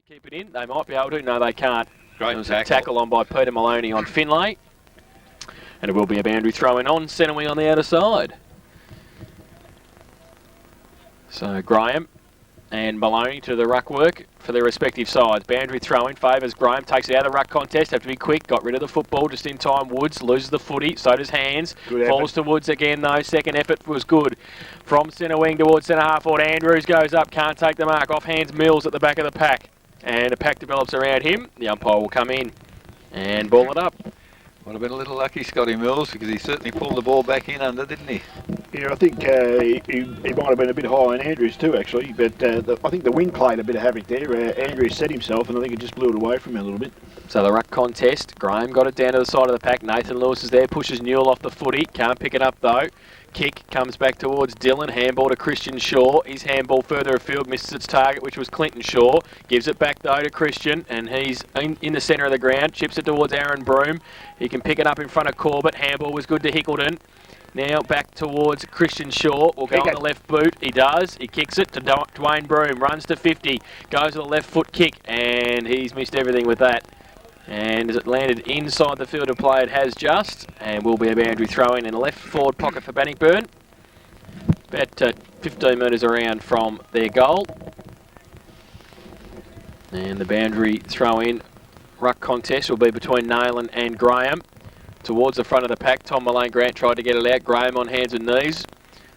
keep it in. They might be able to. No, they can't. Great There was tackle. a tackle on by Peter Maloney on Finlay. And it will be a boundary throw in on centre wing on the outer side. So Graham and Maloney to the ruck work for their respective sides. Boundary throw in favours Graham, takes it out of the ruck contest, have to be quick, got rid of the football just in time. Woods loses the footy, so does Hands. Falls to Woods again though, second effort was good. From centre wing towards centre half forward, Andrews goes up, can't take the mark, off hands Mills at the back of the pack. And the pack develops around him, the umpire will come in and ball it up. Would have been a little lucky, Scotty Mills, because he certainly pulled the ball back in under, didn't he? Yeah, I think he might have been a bit high on Andrews too, actually. But I think the wind played a bit of havoc there. Andrews set himself, and I think it just blew it away from him a little bit. So the ruck contest, Graham got it down to the side of the pack. Nathan Lewis is there, pushes Newell off the footy. Can't pick it up though. Kick comes back towards Dylan. Handball to Christian Shaw. His handball further afield misses its target, which was Clinton Shaw. Gives it back though to Christian, and he's in the centre of the ground. Chips it towards Aaron Broome. He can pick it up in front of Corbett. Handball was good to Hickleton. Now back towards Christian Shaw. Will go on the left boot. He does. He kicks it to Dwayne Broome. Runs to 50. Goes to the left foot kick, and he's missed everything with that. And as it landed inside the field of play, it has just, and will be a boundary throw-in the left forward pocket for Bannockburn. About 15 metres around from their goal. And the boundary throw-in ruck contest will be between Nayland and Graham. Towards the front of the pack, Tom Malone Grant tried to get it out. Graham on hands and knees.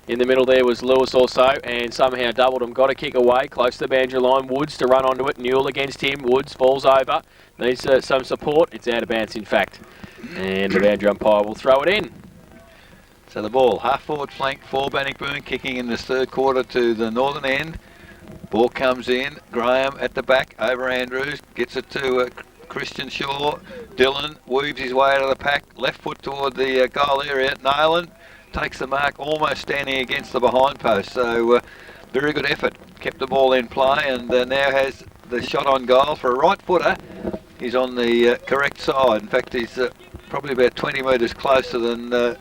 In the middle there was Lewis also, and somehow doubled him. Got a kick away, close to the boundary line. Woods to run onto it. Newell against him. Woods falls over. Needs some support. It's out of bounds, in fact. And the boundary umpire will throw it in. So the ball, half forward flank for Bannockburn, kicking in this third quarter to the northern end. Ball comes in. Graham at the back over Andrews. Gets it to Christian Shaw. Dylan weaves his way out of the pack. Left foot toward the goal area. Nayland takes the mark, almost standing against the behind post. So very good effort. Kept the ball in play, and now has the shot on goal for a right footer. He's on the correct side. In fact, he's probably about 20 metres closer than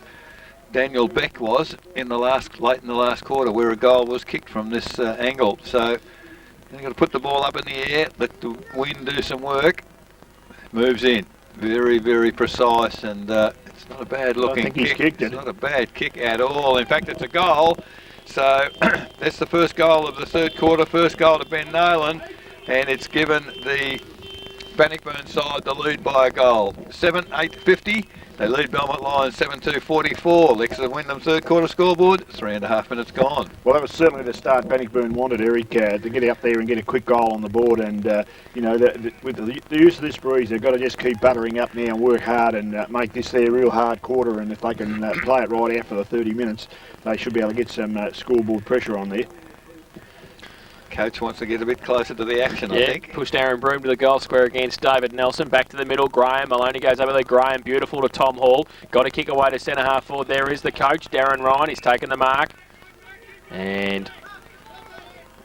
Daniel Beck was late in the last quarter, where a goal was kicked from this angle. So you've got to put the ball up in the air, let the wind do some work. Moves in, very, very precise, and it's not a bad looking kick. It's not a bad kick at all. In fact, it's a goal. So that's the first goal of the third quarter, first goal to Ben Nayland, and it's given the Bannockburn side the lead by a goal. 7-8-50. They lead Belmont Lions 7-2-44. Lex Wyndham third quarter scoreboard. 3.5 minutes gone. Well, that was certainly the start Bannockburn wanted, Eric, to get out there and get a quick goal on the board. And you know, with the use of this breeze, they've got to just keep buttering up now and work hard and make this their real hard quarter. And if they can play it right after the 30 minutes, they should be able to get some scoreboard pressure on there. Coach wants to get a bit closer to the action, I think. Pushed Aaron Broome to the goal square against David Nelson. Back to the middle, Graham. Maloney goes over there. Graham, beautiful to Tom Hall. Got to kick away to centre half forward. There is the coach, Darren Ryan. He's taken the mark. And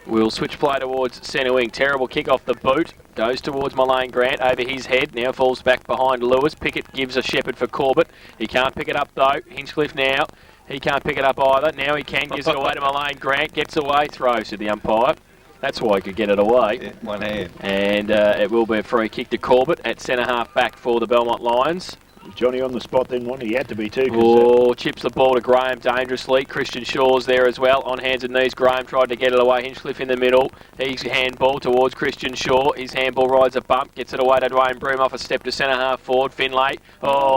we'll switch play towards centre wing. Terrible kick off the boot. Goes towards Malone Grant over his head. Now falls back behind Lewis. Pickett gives a shepherd for Corbett. He can't pick it up though. Hinchcliffe now. He can't pick it up either. Now he can. Gives it away to Malone Grant. Gets away. Throws to the umpire. That's why he could get it away. Yeah, one hand. And it will be a free kick to Corbett at centre half back for the Belmont Lions. Johnny on the spot then, one. He had to be too. Chips the ball to Graham dangerously. Christian Shaw's there as well. On hands and knees, Graham tried to get it away. Hinchcliffe in the middle. He's handball towards Christian Shaw. His handball rides a bump. Gets it away to Dwayne Broome off a step to centre half forward. Finlay.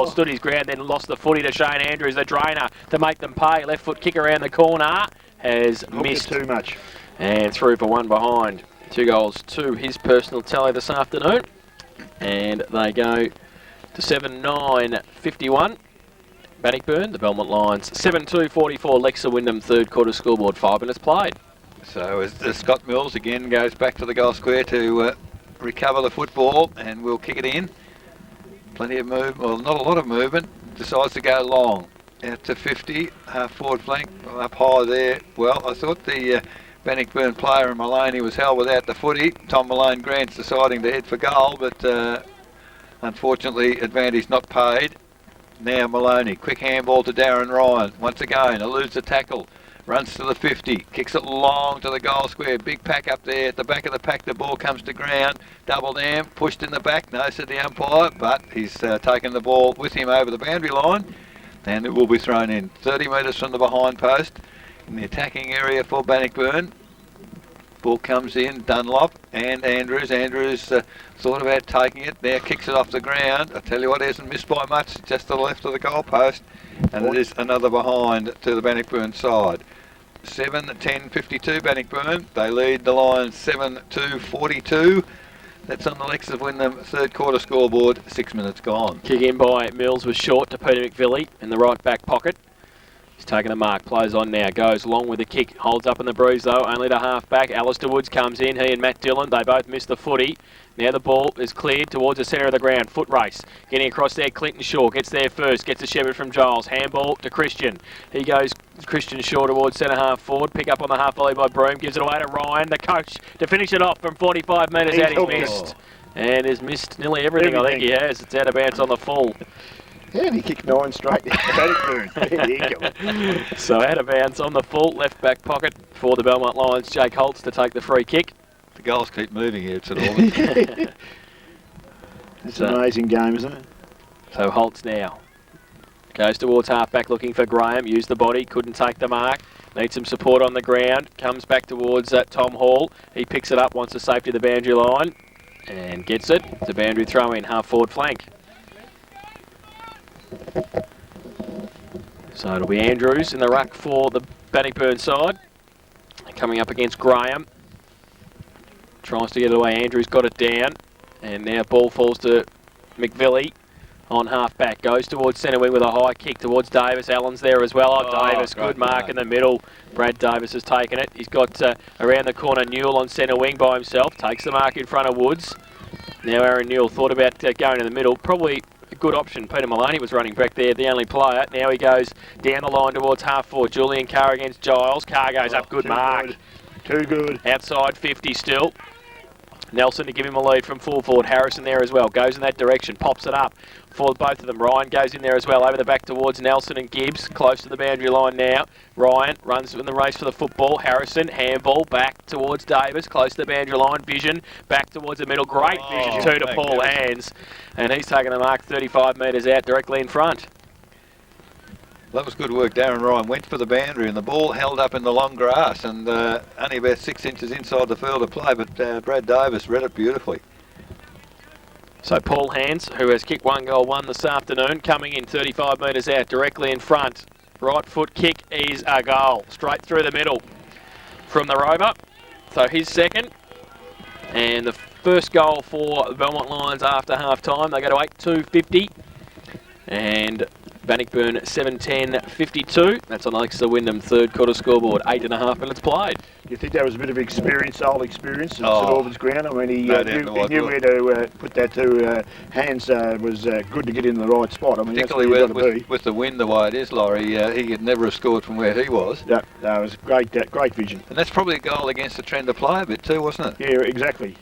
Stood his ground, then lost the footy to Shane Andrews, the drainer, to make them pay. Left foot kick around the corner. Has missed. Too much. And through for one behind. 2 goals to his personal tally this afternoon. And they go to 7-9-51. Bannockburn, the Belmont Lions. 7-2-44, Lexa Wyndham, third quarter scoreboard. 5 minutes played. So as Scott Mills again goes back to the goal square to recover the football, and we'll kick it in. Plenty of movement, well, not a lot of movement. Decides to go long. Out to 50, half forward flank, up high there. Well, I thought the Bannockburn player and Maloney was held without the footy. Tom Malone Grant's deciding to head for goal, but unfortunately advantage not paid. Now Maloney, quick handball to Darren Ryan. Once again, eludes the tackle runs to the 50, kicks it long to the goal square. Big pack up there. At the back of the pack, the ball comes to ground. Double down, pushed in the back. No, said the umpire, but he's taken the ball with him over the boundary line, and it will be thrown in 30 metres from the behind post in the attacking area for Bannockburn. Ball comes in, Dunlop and Andrews. Andrews thought about taking it, now kicks it off the ground. I tell you what, he hasn't missed by much, just to the left of the goal post, and it is another behind to the Bannockburn side. 7-10-52 Bannockburn. They lead the Lions 7-2-42. That's on the Lexus Wyndham third quarter scoreboard, 6 minutes gone. Kick in by Mills was short to Peter McVilly in the right back pocket. He's taking a mark, plays on now, goes long with the kick, holds up in the breeze though, only to half back. Alistair Woods comes in, he and Matt Dillon, they both missed the footy. Now the ball is cleared towards the centre of the ground, foot race. Getting across there, Clinton Shaw gets there first, gets a shepherd from Giles, handball to Christian. He goes Christian Shaw towards centre half forward, pick up on the half volley by Broome, gives it away to Ryan, the coach, to finish it off from 45 metres out, he's missed. And has missed nearly everything, I think he has. It's out of bounds on the full. Yeah, he kicked 9 straight. There you go. So out of bounds on the full left back pocket for the Belmont Lions. Jake Holtz to take the free kick. The goals keep moving here, it's at all. It's an amazing game, isn't it? So Holtz now goes towards half back looking for Graham. Used the body, couldn't take the mark. Needs some support on the ground. Comes back towards Tom Hall. He picks it up, wants the safety of the boundary line and gets it. It's a boundary throw in, half forward flank. So it'll be Andrews in the ruck for the Bannockburn side. Coming up against Graham. Tries to get it away. Andrews got it down. And now ball falls to McVilly on half back. Goes towards centre wing with a high kick towards Davis. Allen's there as well. Davis, good mark in the middle. Brad Davis has taken it. He's got around the corner Newell on centre wing by himself. Takes the mark in front of Woods. Now Aaron Newell thought about going in the middle. Probably a good option. Peter Maloney was running back there, the only player. Now he goes down the line towards half forward. Julian Carr against Giles. Carr goes up, good mark. Too good. Outside 50 still. Nelson to give him a lead from full forward. Harrison there as well. Goes in that direction. Pops it up for both of them. Ryan goes in there as well. Over the back towards Nelson and Gibbs. Close to the boundary line now. Ryan runs in the race for the football. Harrison, handball, back towards Davis. Close to the boundary line. Vision, back towards the middle. Great vision too to Paul Hands. And he's taking the mark 35 metres out directly in front. That was good work. Darren Ryan went for the boundary and the ball held up in the long grass and only about 6 inches inside the field of play, but Brad Davis read it beautifully. So Paul Hands, who has kicked 1 goal, 1 this afternoon, coming in 35 metres out directly in front. Right foot kick is a goal. Straight through the middle from the rover. So his second. And the first goal for the Belmont Lions after half time. They go to 8-2-50. And Bannockburn 7-10-52. That's on Alexa Wyndham third quarter scoreboard. 8.5 minutes played. You think that was a bit of experience, old experience at St Albans ground? I mean, he knew where to put that to. Hands was good to get in the right spot. I mean, particularly with the wind the way it is, Laurie, he could never have scored from where he was. Yeah, that was great vision. And that's probably a goal against the trend of play a bit too, wasn't it? Yeah, exactly.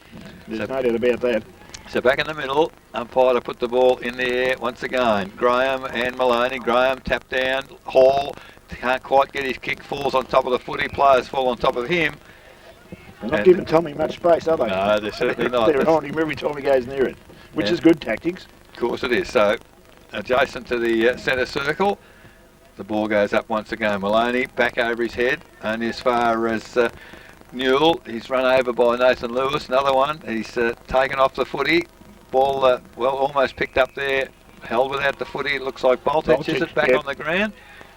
There's no doubt about that. So back in the middle, umpire to put the ball in the air once again. Graham and Maloney. Graham tapped down. Hall can't quite get his kick. Falls on top of the footy. Players fall on top of him. They're not giving Tommy much space, are they? No, they're certainly not. They're on him every time he goes near it, which is good tactics. Of course it is. So adjacent to the centre circle, the ball goes up once again. Maloney back over his head, only as far as Newell. He's run over by Nathan Lewis. Another one. He's taken off the footy. Ball, almost picked up there. Held without the footy. It looks like Boltich, is it, back on the ground?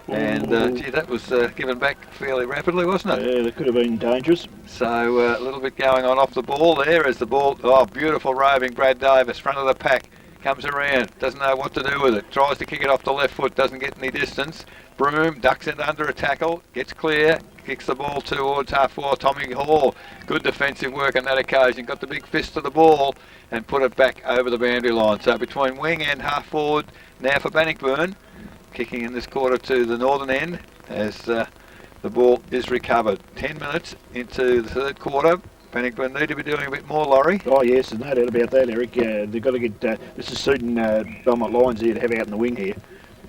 And gee, that was given back fairly rapidly, wasn't it? Yeah, that could have been dangerous. So a little bit going on off the ball there as the ball, beautiful roving Brad Davis, front of the pack, comes around, doesn't know what to do with it, tries to kick it off the left foot, doesn't get any distance. Broome ducks in under a tackle, gets clear, kicks the ball towards half forward Tommy Hall. Good defensive work on that occasion, got the big fist to the ball and put it back over the boundary line. So between wing and half forward now for Bannockburn. Kicking in this quarter to the northern end as the ball is recovered. 10 minutes into the third quarter. Bannockburn need to be doing a bit more, Laurie. Oh yes, there's no doubt about that, Eric. They've got to get, this is suiting Belmont Lions here to have out in the wing here.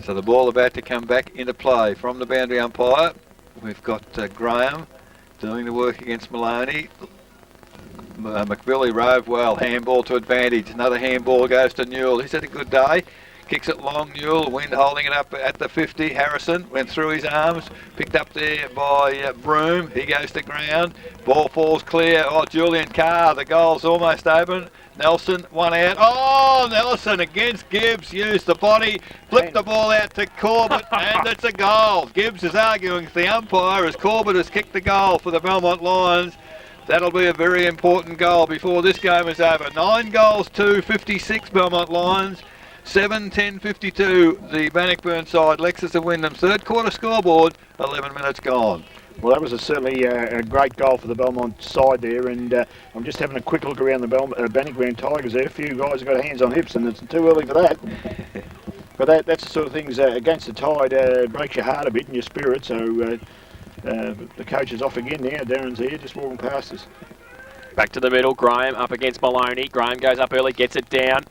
So the ball about to come back into play from the boundary umpire. we've got Graham doing the work against Maloney. McBilly rove well, handball to advantage. Another handball goes to Newell. He's had a good day. Kicks it long, Newell. Wind holding it up at the 50. Harrison went through his arms. Picked up there by Broome. He goes to ground. Ball falls clear. Oh, Julian Carr. The goal's almost open. Nelson, one out. Oh, Nelson against Gibbs. Used the body. Flipped the ball out to Corbett. And it's a goal. Gibbs is arguing with the umpire as Corbett has kicked the goal for the Belmont Lions. That'll be a very important goal before this game is over. 9 goals to 56 Belmont Lions. 7-10-52 the Bannockburn side. Lexus of Wyndham. Third quarter scoreboard, 11 minutes gone. Well, that was certainly a great goal for the Belmont side there, and I'm just having a quick look around the Bannockburn Tigers there. A few guys have got hands on hips, and it's too early for that. But that's the sort of things against the tide breaks your heart a bit and your spirit. So the coach is off again now. Darren's here, just walking past us. Back to the middle. Graham up against Maloney. Graham goes up early, gets it down.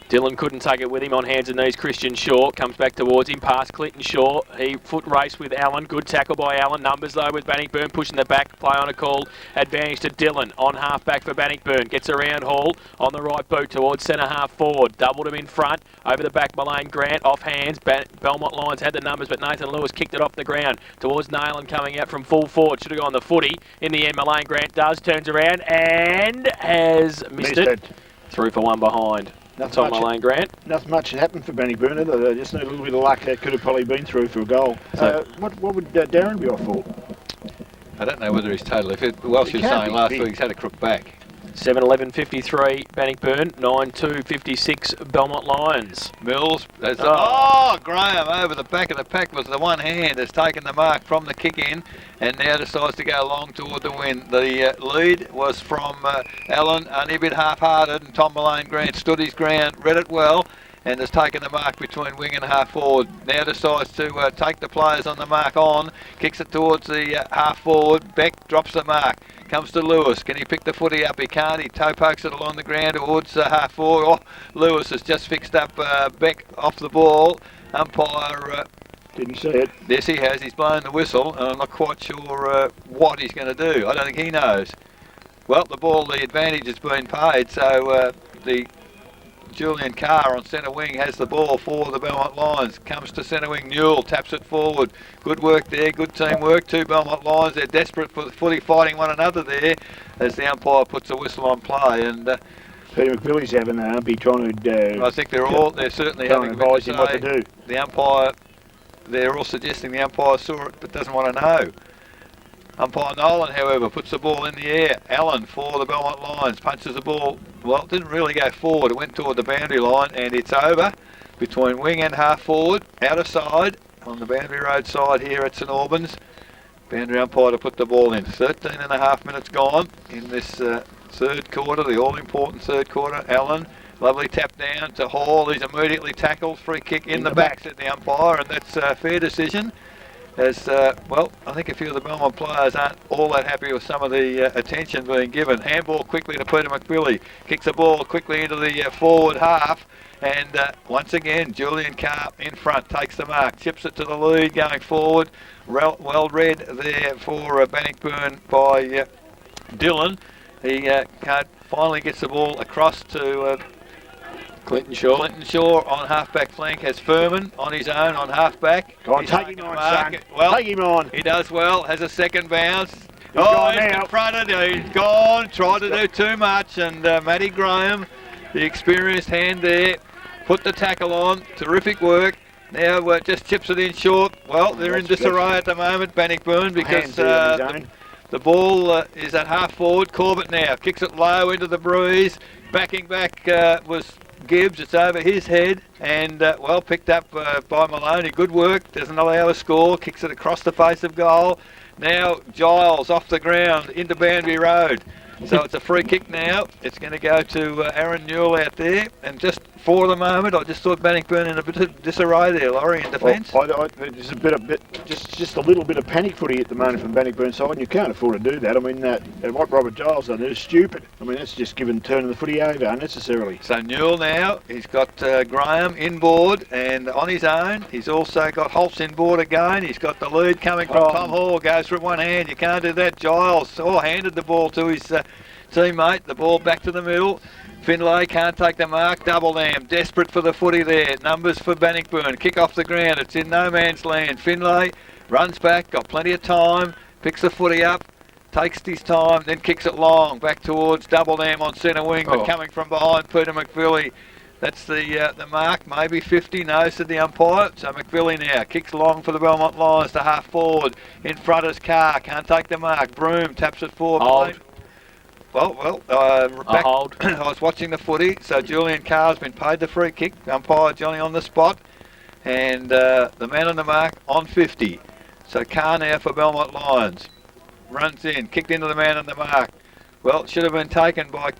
Dylan couldn't take it with him on hands and knees. Christian Shaw comes back towards him, past Clinton Shaw. He foot race with Allen. Good tackle by Allen. Numbers though with Bannockburn pushing the back. Play on a call. Advantage to Dylan on half back for Bannockburn. Gets around Hall on the right boot towards centre half forward. Doubled him in front. Over the back, Mullane Grant off hands. Belmont Lions had the numbers, but Nathan Lewis kicked it off the ground towards Nayland coming out from full forward. Should have gone the footy. In the end, Mullane Grant does. Turns around and has missed it. Through for one behind. Tom Mullane Grant. Nothing much had happened for Bannockburn. They just need a little bit of luck. That could have probably been through for a goal. What would Darren be off for? I don't know whether he's totally fit. Welsh was saying last week he's had a crook back. 7-11-53 Bannockburn, 9-2-56 Belmont Lions. Mills, Graham over the back of the pack was the one hand has taken the mark from the kick in and now decides to go long toward the win. The lead was from Allen, only a bit half-hearted, and Tom Mullane Grant stood his ground, read it well, and has taken the mark between wing and half forward. Now decides to take the players on the mark on, kicks it towards the half forward. Beck drops the mark, comes to Lewis. Can he pick the footy up? He can't. He toe pokes it along the ground towards half forward. Oh, Lewis has just fixed up Beck off the ball. Umpire didn't see it. Yes, he has. He's blown the whistle, and I'm not quite sure what he's going to do. I don't think he knows. Well, the advantage has been paid, so the Julian Carr on centre wing has the ball for the Belmont Lions. Comes to centre wing. Newell taps it forward. Good work there. Good teamwork. 2 Belmont Lions. They're desperate for the footy, fighting one another there as the umpire puts a whistle on play. And Peter McBilly's having an umpy trying to. I think they're certainly having advise him what to do. The umpire. They're all suggesting the umpire saw it but doesn't want to know. Umpire Nolan, however, puts the ball in the air. Allen for the Belmont Lions punches the ball. Well, it didn't really go forward. It went toward the boundary line, and it's over between wing and half forward. Out of side on the Boundary Road side here at St Albans. Boundary umpire to put the ball in. 13 and a half minutes gone in this third quarter, the all-important third quarter. Allen, lovely tap down to Hall. He's immediately tackled. Free kick in the back, said the umpire, and that's a fair decision. As well, I think a few of the Belmont players aren't all that happy with some of the attention being given. Handball quickly to Peter McBilly. Kicks the ball quickly into the forward half. And once again, Julian Carr in front takes the mark. Chips it to the lead going forward. Well read there for Bannockburn by Dylan. He finally gets the ball across to Clinton Shaw on half-back flank has Furman on his own on half-back. Go on, take him on, son. Well, take him on. He does well, has a second bounce. He's confronted, he's gone, tried to do too much, and Matty Graham, the experienced hand there, put the tackle on, terrific work. Now just chips it in short. Well, they're in disarray at the moment, Bannockburn, because the ball is at half forward. Corbett now kicks it low into the breeze. Backing back was Gibbs. It's over his head and well picked up by Maloney. Good work. Doesn't allow a score. Kicks it across the face of goal. Now Giles off the ground into Boundary Road. So it's a free kick now. It's going to go to Aaron Newell out there, and just for the moment. I just thought Bannockburn in a bit of disarray there, Laurie, in defence. Well, there's just a little bit of panic footy at the moment from Bannockburn side, and you can't afford to do that. I mean, what Robert Giles done is stupid. I mean, that's just turning the footy over unnecessarily. So Newell now, he's got Graham inboard and on his own. He's also got Holtz inboard again. He's got the lead coming from Tom Hall. Goes for it one hand. You can't do that. Giles handed the ball to his teammate. The ball back to the middle. Finlay can't take the mark. Double Dam desperate for the footy there. Numbers for Bannockburn. Kick off the ground. It's in no man's land. Finlay runs back. Got plenty of time. Picks the footy up. Takes his time. Then kicks it long. Back towards Double Dam on centre wing. But coming from behind Peter McVilly. That's the mark. Maybe 50. No, said the umpire. So McVilly now kicks long for the Belmont Lions to half forward. In front is Carr. Can't take the mark. Broom taps it forward. Well, back, I was watching the footy, so Julian Carr's been paid the free kick, umpire Johnny on the spot, and the man on the mark on 50. So Carr now for Belmont Lions. Runs in, kicked into the man on the mark. Well, should have been taken by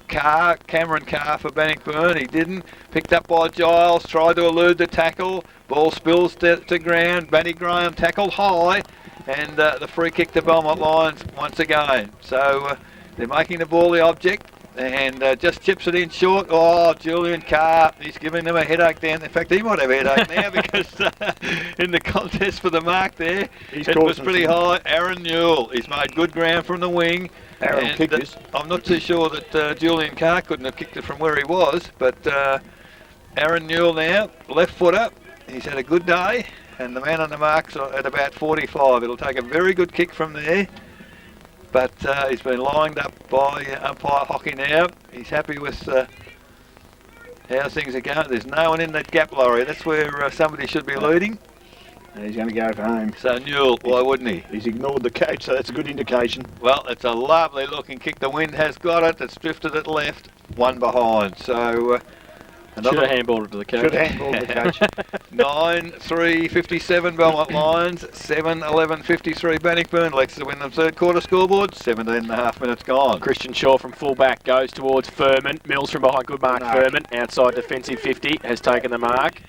Cameron Carr for Bannockburn. He didn't. Picked up by Giles, tried to elude the tackle. Ball spills to ground. Benny Graham tackled high, and the free kick to Belmont Lions once again. So they're making the ball the object, and just chips it in short. Oh, Julian Carr, he's giving them a headache down. In fact, he might have a headache now because in the contest for the mark there, it was pretty high. Aaron Newell, he's made good ground from the wing. Aaron kicked this. I'm not too sure that Julian Carr couldn't have kicked it from where he was, but Aaron Newell now, left footer. He's had a good day, and the man on the mark's at about 45. It'll take a very good kick from there. But he's been lined up by umpire Hockey now. He's happy with how things are going. There's no one in that gap, Laurie. That's where somebody should be leading. And he's going to go for home. So Newell, why wouldn't he? He's ignored the coach, so that's a good indication. Well, it's a lovely looking kick. The wind has got it. It's drifted it left. One behind. So should have handballed it to the coach. Should have handballed the coach. 9-3-57 Belmont Lions, 7-11-53 Bannockburn. Lex to win the third quarter scoreboard, 17.5 minutes gone. Christian Shaw from full-back goes towards Furman. Mills from behind, good mark. Furman, outside defensive 50, has taken the mark.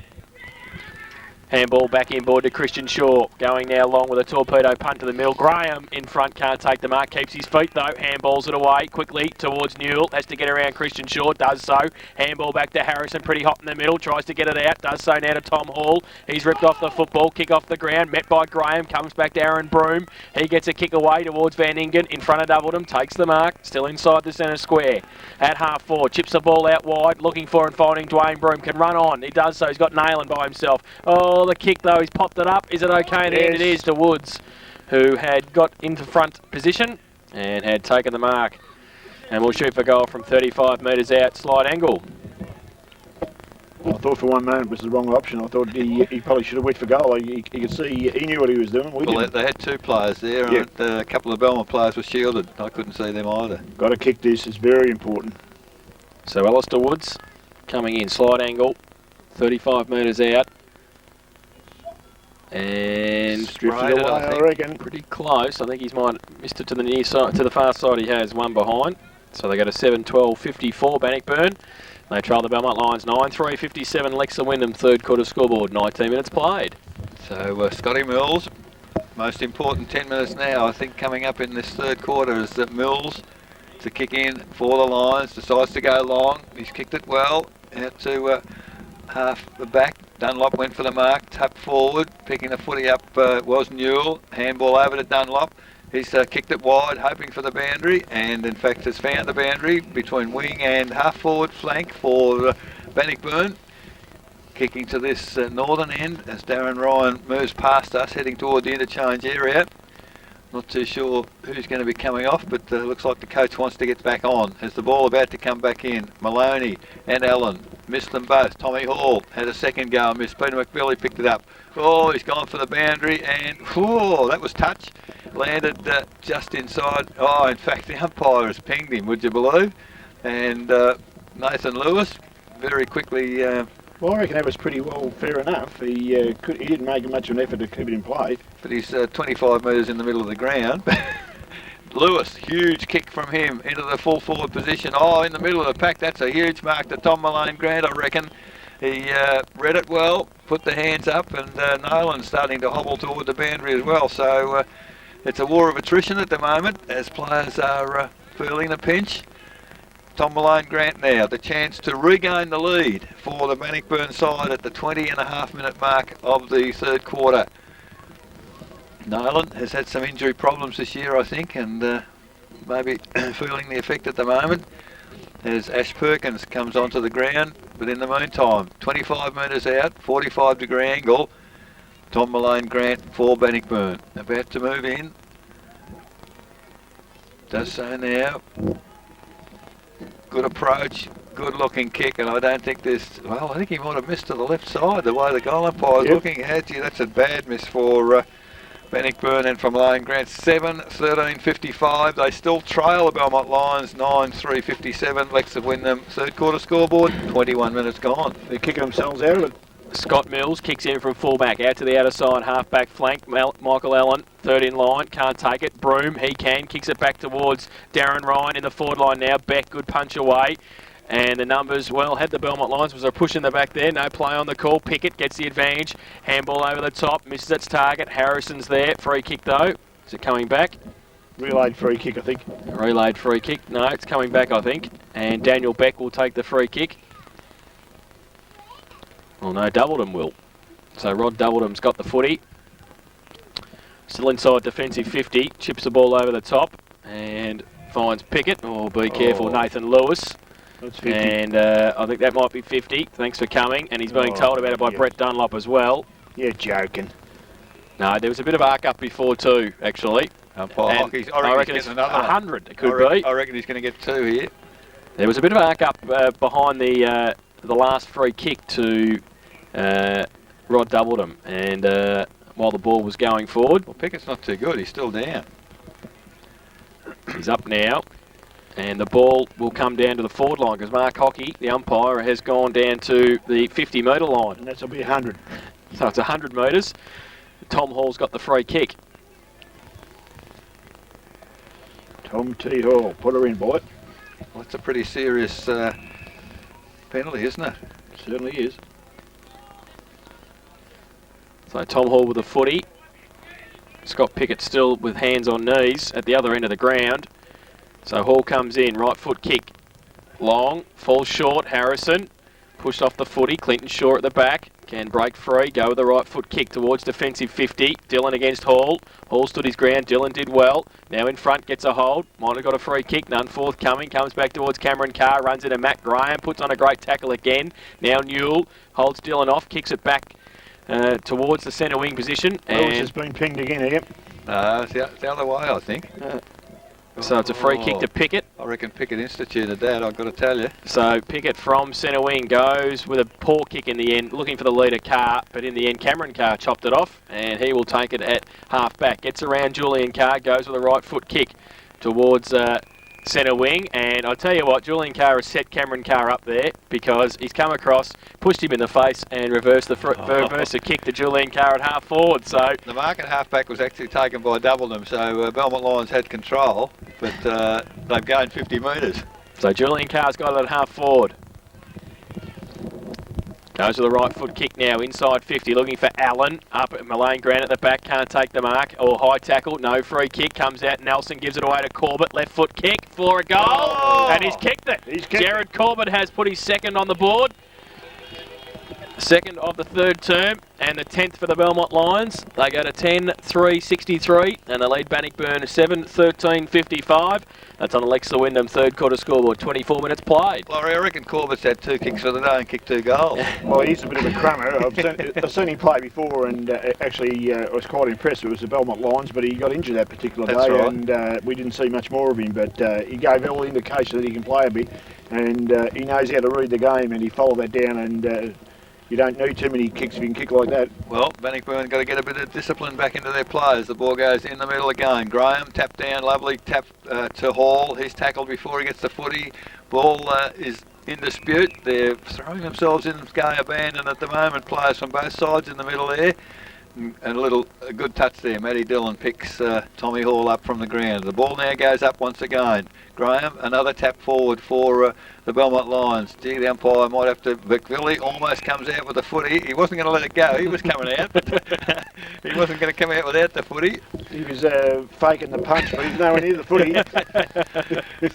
Handball back inboard to Christian Shaw. Going now long with a torpedo punt to the middle. Graham in front, can't take the mark. Keeps his feet though. Handballs it away quickly towards Newell. Has to get around Christian Shaw. Does so. Handball back to Harrison. Pretty hot in the middle. Tries to get it out. Does so now to Tom Hall. He's ripped off the football. Kick off the ground. Met by Graham. Comes back to Aaron Broom. He gets a kick away towards Van Ingen. In front of Doubledham. Takes the mark. Still inside the centre square. At half forward. Chips the ball out wide. Looking for and finding Dwayne Broom. Can run on. He does so. He's got Nayland by himself. Oh, the kick though. He's popped it up. Is it okay? And it is to Woods, who had got into front position and had taken the mark. And we'll shoot for goal from 35 metres out, slide angle. I thought for one moment it was the wrong option. I thought he probably should have went for goal. He could see, he knew what he was doing. Well, they had two players there, and a couple of Belmont players were shielded. I couldn't see them either. Got to kick this. It's very important. So Alistair Woods coming in, slide angle, 35 metres out. And drifted away, I reckon. Pretty close. I think he's might missed it to the near side, to the far side. He has one behind. So they go to 7-12-54 Bannockburn. They trail the Belmont Lions 9-3-57. Lexa Wyndham third quarter scoreboard. 19 minutes played. So Scotty Mills, most important 10 minutes now. I think coming up in this third quarter is that Mills to kick in for the Lions. Decides to go long. He's kicked it well out to half the back. Dunlop went for the mark, tapped forward, picking the footy up was Newell. Handball over to Dunlop. He's kicked it wide, hoping for the boundary, and in fact has found the boundary between wing and half forward flank for Bannockburn. Kicking to this northern end as Darren Ryan moves past us, heading toward the interchange area. Not too sure who's going to be coming off, but looks like the coach wants to get back on. As the ball about to come back in, Maloney and Allen missed them both. Tommy Hall had a second go and missed. Peter McVilly picked it up. Oh, he's gone for the boundary, and whoa, that was touch. Landed just inside. Oh, in fact, the umpire has pinged him, would you believe? And Nathan Lewis very quickly... well, I reckon that was pretty well fair enough. He didn't make much of an effort to keep it in play. But he's 25 metres in the middle of the ground. Lewis, huge kick from him into the full forward position. Oh, in the middle of the pack, that's a huge mark to Tom Malone Grant, I reckon. He read it well, put the hands up, and Nolan's starting to hobble toward the boundary as well. So it's a war of attrition at the moment as players are feeling the pinch. Tom Malone Grant now, the chance to regain the lead for the Bannockburn side at the 20.5-minute mark of the third quarter. Nolan has had some injury problems this year, I think, and maybe feeling the effect at the moment as Ash Perkins comes onto the ground. But in the meantime, 25 metres out, 45-degree angle, Tom Malone Grant for Bannockburn. About to move in. Does so now. Good approach, good looking kick, and I don't think there's, well, I think he might have missed to the left side the way the goal umpire's looking at you. That's a bad miss for Bannockburn, and from Malone Grant 7:13:55. They still trail the Belmont Lions 9:3:57. Lex have win them. Third quarter scoreboard, 21 minutes gone. They're kicking themselves out of it. Scott Mills kicks in from fullback, out to the outer side, half-back flank. Michael Allen, third in line, can't take it. Broome, he can, kicks it back towards Darren Ryan in the forward line now. Beck, good punch away. And the numbers, well, had the Belmont Lions, was a push in the back there. No play on the call. Pickett gets the advantage. Handball over the top, misses its target. Harrison's there. Free kick, though. Is it coming back? Relayed free kick, I think. Relayed free kick. No, it's coming back, I think. And Daniel Beck will take the free kick. Well, no, Doubledham will. So Rod Doubledham's got the footy. Still inside defensive 50. Chips the ball over the top and finds Pickett. Oh, be careful, Nathan Lewis. That's 50. And I think that might be 50. Thanks for coming. And he's being told about it by Brett Dunlop as well. You're joking. No, there was a bit of arc up before too, actually. I reckon he's getting another 100. It could be. I reckon he's going to get 2 here. There was a bit of arc up behind the last free kick to Rod Doubledham, and while the ball was going forward. Well, Pickett's not too good. He's still down. He's up now, and the ball will come down to the forward line because Mark Hockey, the umpire, has gone down to the 50-metre line. And that'll be 100. So it's 100 metres. Tom Hall's got the free kick. Tom T. Hall, put her in, boy. Well, that's a pretty serious penalty, isn't it? Certainly is. So Tom Hall with the footy. Scott Pickett still with hands on knees at the other end of the ground. So Hall comes in, right foot kick. Long, falls short, Harrison. Pushed off the footy, Clinton Shaw at the back. Can break free, go with the right foot kick towards defensive 50. Dillon against Hall. Hall stood his ground, Dillon did well. Now in front, gets a hold. Might have got a free kick, none forthcoming. Comes back towards Cameron Carr, runs into Matt Graham, puts on a great tackle again. Now Newell holds Dillon off, kicks it back towards the centre wing position. Lewis has been pinged again here. It's the other way, I think. So it's a free kick to Pickett. I reckon Pickett instituted that, I've got to tell you. So Pickett from centre wing goes with a poor kick in the end, looking for the leader Carr, but in the end Cameron Carr chopped it off, and he will take it at half back. Gets around Julian Carr, goes with a right foot kick towards centre wing, and I tell you what, Julian Carr has set Cameron Carr up there because he's come across, pushed him in the face and reversed the kick to Julian Carr at half forward. So the mark at half back was actually taken by Doubledham, so Belmont Lions had control, but they've gained 50 metres. So Julian Carr's got it at half forward. Goes with the right foot kick now, inside 50, looking for Allen. Up at Malone Grant at the back, can't take the mark. Or high tackle, no free kick, comes out. Nelson gives it away to Corbett, left foot kick for a goal. And he's kicked it. Jared Corbett has put his second on the board. Second of the third term, and the 10th for the Belmont Lions. They go to 10-3-63, and they lead Bannockburn 7-13-55. That's on Alexa Wyndham, third quarter scoreboard, 24 minutes played. Laurie, I reckon Corbett's had 2 kicks for the day and kicked 2 goals. Well, he's a bit of a crummer. I've seen him play before, and actually I was quite impressed. It was the Belmont Lions, but he got injured that particular day, right. And we didn't see much more of him. But he gave all indication that he can play a bit, and he knows how to read the game, and he followed that down, and you don't need too many kicks if you can kick like that. Well, Bannockburn got to get a bit of discipline back into their players. The ball goes in the middle again. Graham, tap down, lovely tap to Hall. He's tackled before he gets the footy. Ball is in dispute. They're throwing themselves in Gaia Abandon at the moment. Players from both sides in the middle there. And a good touch there. Matty Dillon picks Tommy Hall up from the ground. The ball now goes up once again. Graham, another tap forward for the Belmont Lions. Gee, the umpire might have to... McVilly almost comes out with the footy. He wasn't going to let it go. He was coming out, but he wasn't going to come out without the footy. He was faking the punch, but he's nowhere near the footy.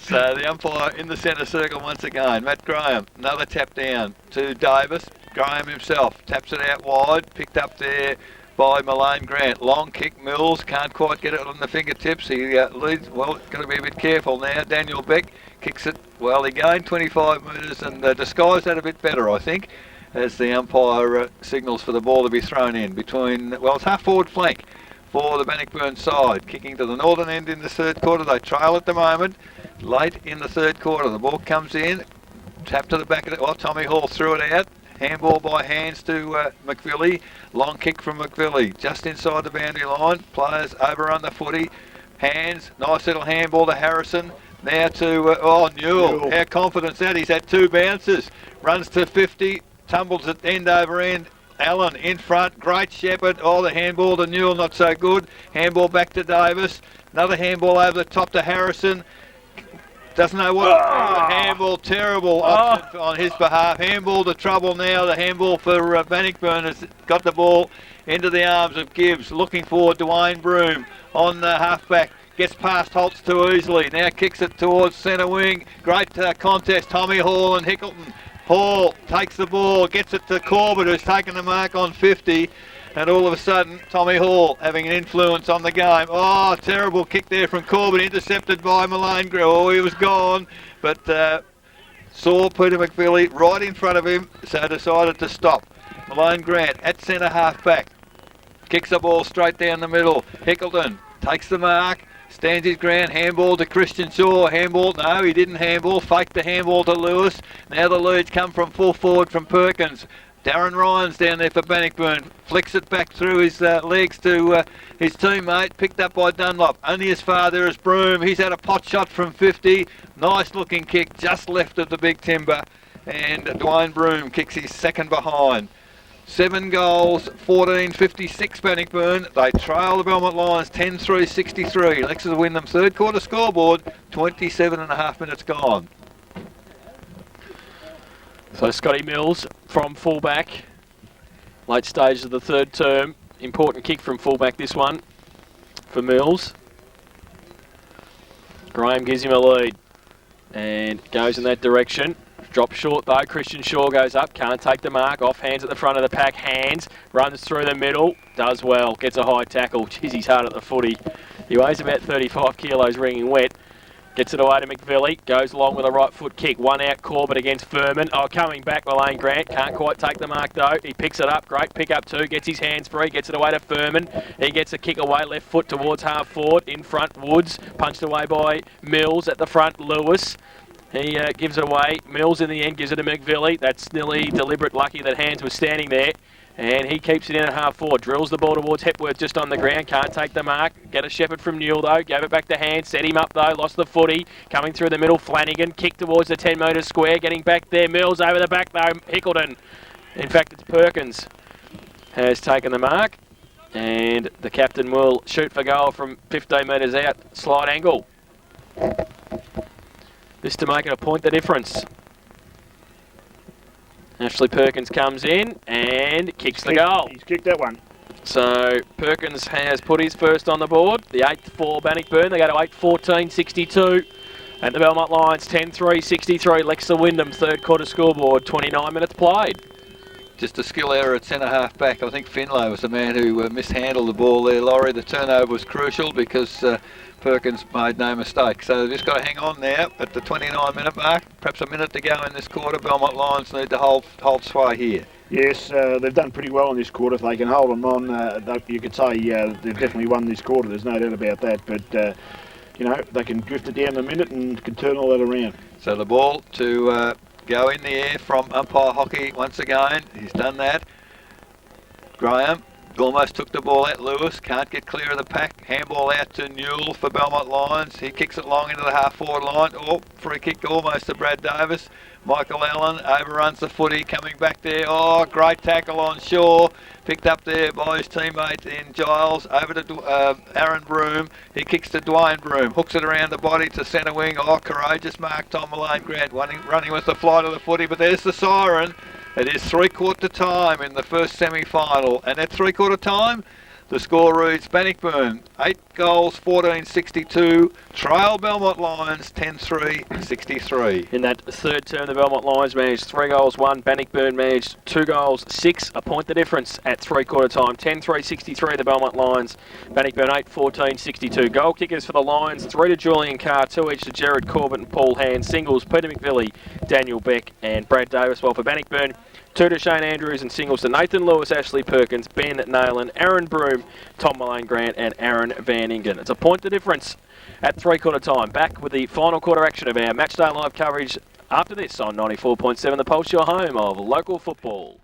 So the umpire in the centre circle once again. Matt Graham, another tap down to Davis. Graham himself taps it out wide, picked up there by Malone Grant. Long kick, Mills can't quite get it on the fingertips. He leads, well, got to be a bit careful now. Daniel Beck kicks it, well, he gained 25 metres and disguised that a bit better, I think, as the umpire signals for the ball to be thrown in between, well, it's half forward flank for the Bannockburn side. Kicking to the northern end in the third quarter. They trail at the moment. Late in the third quarter, the ball comes in, tap to the back of it. Well, Tommy Hall threw it out. Handball by hands to McVilly. Long kick from McVilly. Just inside the boundary line. Players overrun the footy. Hands. Nice little handball to Harrison. Now to Newell. How confident's that? He's had 2 bounces. Runs to 50. Tumbles it end over end. Allen in front. Great Shepherd. Oh, the handball to Newell. Not so good. Handball back to Davis. Another handball over the top to Harrison. Doesn't know what. The handball, terrible option on his behalf. Handball to trouble now. The handball for Bannockburn has got the ball into the arms of Gibbs. Looking for Dwayne Broom on the halfback. Gets past Holtz too easily. Now kicks it towards centre wing. Great contest. Tommy Hall and Hickleton. Hall takes the ball, gets it to Corbett, who's taken the mark on 50. And all of a sudden, Tommy Hall having an influence on the game. Oh, terrible kick there from Corbett, intercepted by Malone. Oh, he was gone, but saw Peter McVilly right in front of him, so decided to stop. Malone Grant at centre half back. Kicks the ball straight down the middle. Hickleton takes the mark, stands his ground, handball to Christian Shaw. Handball, no, he didn't handball. Faked the handball to Lewis. Now the leads come from full forward from Perkins. Darren Ryan's down there for Bannockburn. Flicks it back through his legs to his teammate. Picked up by Dunlop. Only as far there as Broom. He's had a pot shot from 50. Nice looking kick just left of the big timber. And Dwayne Broom kicks his second behind. 7 goals, 14-56 Bannockburn. They trail the Belmont Lions 10-3-63. Lexus win them third quarter scoreboard. 27.5 minutes gone. So Scotty Mills from fullback, late stage of the third term. Important kick from fullback this one for Mills. Graham gives him a lead and goes in that direction. Drop short though, Christian Shaw goes up, can't take the mark, off hands at the front of the pack, hands, runs through the middle, does well, gets a high tackle. Jeez, he's hard at the footy. He weighs about 35 kilos, ringing wet. Gets it away to McVilly, goes along with a right foot kick. One out, Corbett against Furman. Oh, coming back, Malone Grant. Can't quite take the mark though. He picks it up, great pick up too. Gets his hands free, gets it away to Furman. He gets a kick away, left foot towards half forward. In front, Woods. Punched away by Mills at the front, Lewis. He gives it away. Mills in the end gives it to McVilly. That's nearly deliberate, lucky that Hands was standing there. And he keeps it in at half forward. Drills the ball towards Hepworth just on the ground. Can't take the mark. Get a Shepherd from Newell though. Gave it back to Hands. Set him up though. Lost the footy. Coming through the middle. Flanagan. Kick towards the 10 metre square. Getting back there. Mills over the back though. Hickleton. In fact, it's Perkins has taken the mark. And the captain will shoot for goal from 15 metres out. Slight angle. This to make it a point the difference. Ashley Perkins comes in and kicks the goal. He's kicked that one. So Perkins has put his first on the board. The 8th for Bannockburn. They go to 8-14-62. And the Belmont Lions 10-3-63. Lexa Wyndham third quarter scoreboard. 29 minutes played. Just a skill error at centre half back. I think Finlay was the man who mishandled the ball there. Laurie, the turnover was crucial because Perkins made no mistake. So they've just got to hang on now at the 29-minute mark. Perhaps a minute to go in this quarter. Belmont Lions need to hold sway here. Yes, they've done pretty well in this quarter. If they can hold them on, you could say they've definitely won this quarter. There's no doubt about that. But, you know, they can drift it down a minute and can turn all that around. So the ball to go in the air from umpire Hockey once again. He's done that. Graham Almost took the ball at Lewis, can't get clear of the pack. Handball out to Newell for Belmont Lions. He kicks it long into the half-forward line. Oh, free kick almost to Brad Davis. Michael Allen overruns the footy, coming back there. Oh, great tackle on Shaw. Picked up there by his teammate in Giles. Over to Aaron Broom. He kicks to Dwayne Broom. Hooks it around the body to centre wing. Oh, courageous mark, Tom Malone Grant running with the flight of the footy. But there's the siren. It is 3/4 time in the first semi-final. And at 3/4 time, the score reads Bannockburn 8 goals, 14-62. Trail Belmont Lions 10-3-63. In that third term, the Belmont Lions managed 3 goals, 1. Bannockburn managed 2 goals, 6. A point the difference at 3/4 time. 10-3-63 the Belmont Lions. Bannockburn 8-14-62. Goal kickers for the Lions, 3 to Julian Carr, 2 each to Jared Corbett and Paul Hand. Singles, Peter McVilly, Daniel Beck and Brad Davis. While for Bannockburn, 2 to Shane Andrews and singles to Nathan Lewis, Ashley Perkins, Ben Nayland, Aaron Broom, Tom Malone Grant and Aaron Van Ingen. It's a point the difference at 3/4 time. Back with the final quarter action of our Matchday Live coverage after this on 94.7 The Pulse, your home of local football.